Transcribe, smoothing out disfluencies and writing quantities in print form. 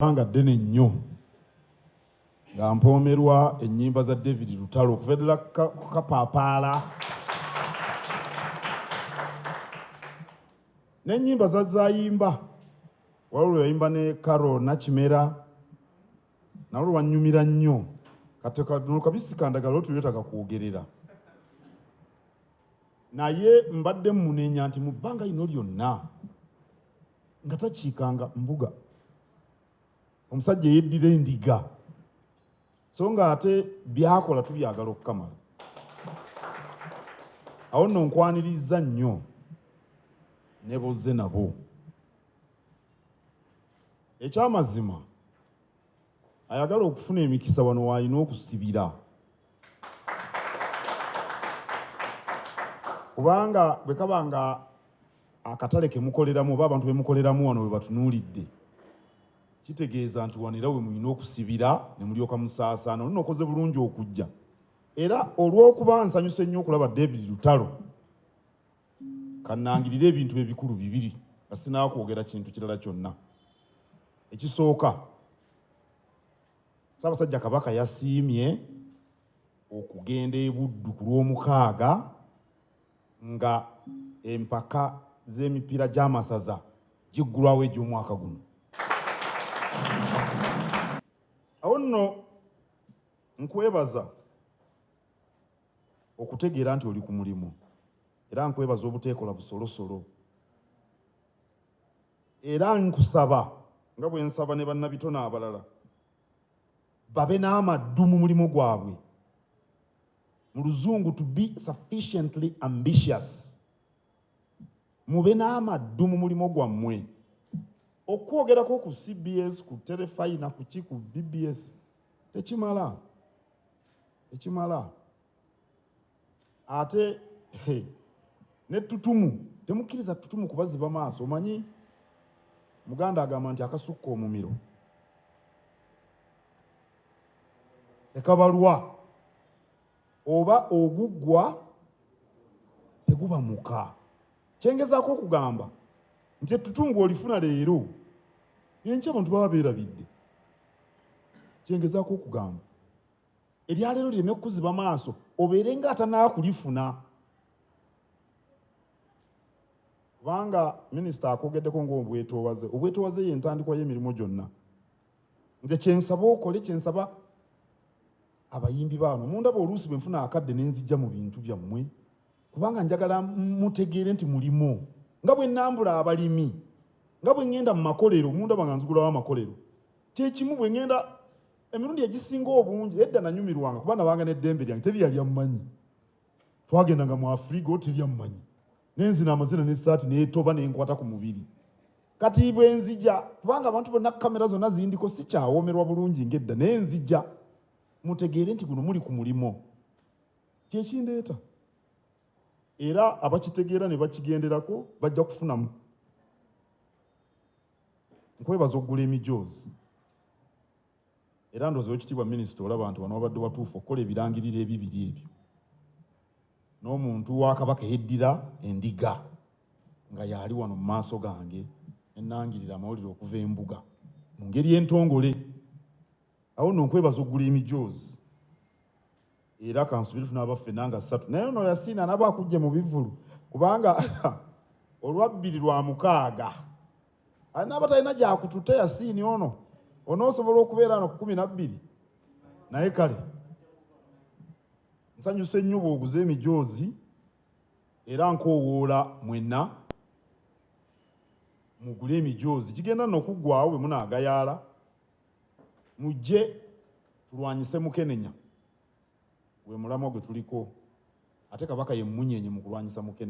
Banga ddene nnyo nga mpoomerwa ennyimba za David Lutalo okuvedera kapapaala n'ennyimba zaayimba waliwo yayimba ne Karo Nakimera nalwo lwannyumira nnyo kati kano kabisi kandagala otuyetaga kwogerera naye mbadde munenya nti mu bbanga lino lyonna nga takiikanga mbuga omusajja yeddira endiga so nga ate byakola tubyagala okukamala awo nno nkwaniriza nnyo ne bozze nabo ekyamazima ayagala okufuna emikisa wano waalina okusibira kubanga bwe kaba nga akatale kemukoleramu oba abantu bemukoleramu wano we batunuulidde kitegeeza nti wanira we mulina okusibira ne mulyoka musaasaana olina okoze bulungi okujja era olw'okuba nsanyuse nnyo okulaba David Lutalo kannangirira ebintu ebikulu bibiri nga sinaakwogera kintu kirala kyonna. Ekisooka, Ssaabasajja Kabaka yasiimye okugenda e Buddu ku Lwomukaaga nga empaka z'emipiira gy'amasaza giggulwawo egy'omwaka guno. Awo nno nkwebaza okutegeera nti oli ku mulimu era nkwebaza obuteekola busolosolo era nkusaba nga bwe nsaba ne bannabitone abalala babe n'amaddu mu mulimu gwabwe, mu Luzungu to be sufficiently ambitious. Mube n'amaddu mu mulimu gwammwe. Okwogerako ku CBS, ku Terefayina, ku BBS tekimala. Ate ne ttutumu temukkiriza ttutumu kubaziba maaso. Omanyi Muganda agamba nti akasukka omumiro tekabalwa oba oguggwa teguba muka. Kyengezaako okugamba nti ettutumu olifuna leero enkya abantu baba beerabidde. Kyengezaako okugamba eryaleero lireme kukuziba maaso obeere nga atanaakulifuna. Kubanga minisita akwogeddeko ng'obwetoowaze. Obwetoowaze ye ntandikwa y'emirimu gyonna. Nze kyensaba okole, kyensaba abayimbi baano mundaba oluusi bwe nfuna akadde ne nzijja mu bintu byammwe kubanga njagala mutegeere nti mulimu. Nga bwe nnambula abalimi, nga bwe ngenda mu makolero, mundaba nga nzigulawo amakolero. Kyekimu bwe ngenda emirundi egisinga obungi edda nanyumirwanga kuba nabanga n'eddembe lyange teri yali amumanyi. Twagendanga mu Afrigo teri amumanyi. Nenzina amazina n'essaati neetoba nenkwata ku mubiri. Kati bwe nzija kubanga abantu bonna kamera zonna zindiko sikyawoomerwa bulungi ng'edda naye nzija mutegeere nti guno muli ku mulimo. Kyekindeeta. Era abakitegeera ne bakigenderako bajja kufunamu. Nkwebaza okugula emijoozi. Era ndowooza Oweekitiibwa Minisita olaba nti wano wabadde watuufu okukola ebirangiriro ebibiri ebyo. N'omuntu wa Kabaka yeddira endiga nga yali wano mu maaso gange ennangirira amawulire okuva embuga mu ngeri entongole. Awo nno nkwebaza okugula emijoozi. Era kansubire tunaabaffe nanga 3 naye ono Yasiina nabo akujje mu bivulu kubanga olwabbiri lwa mukaaga n'abatalina gyakututte Yasiini ono onoosobola okubeera ano ku 12 naye kale nsanyuse nnyo bw'oguza emijoozi era nkoowoola mwenna mugule emijoozi kigenda nno okuggwaawo bwe munaagayaala mujje tulwanyise Mukenenya. Gwe mulamwa gwe tuliko ate Kabaka ye mmunyenye mu kulwanyisa Mukenenya.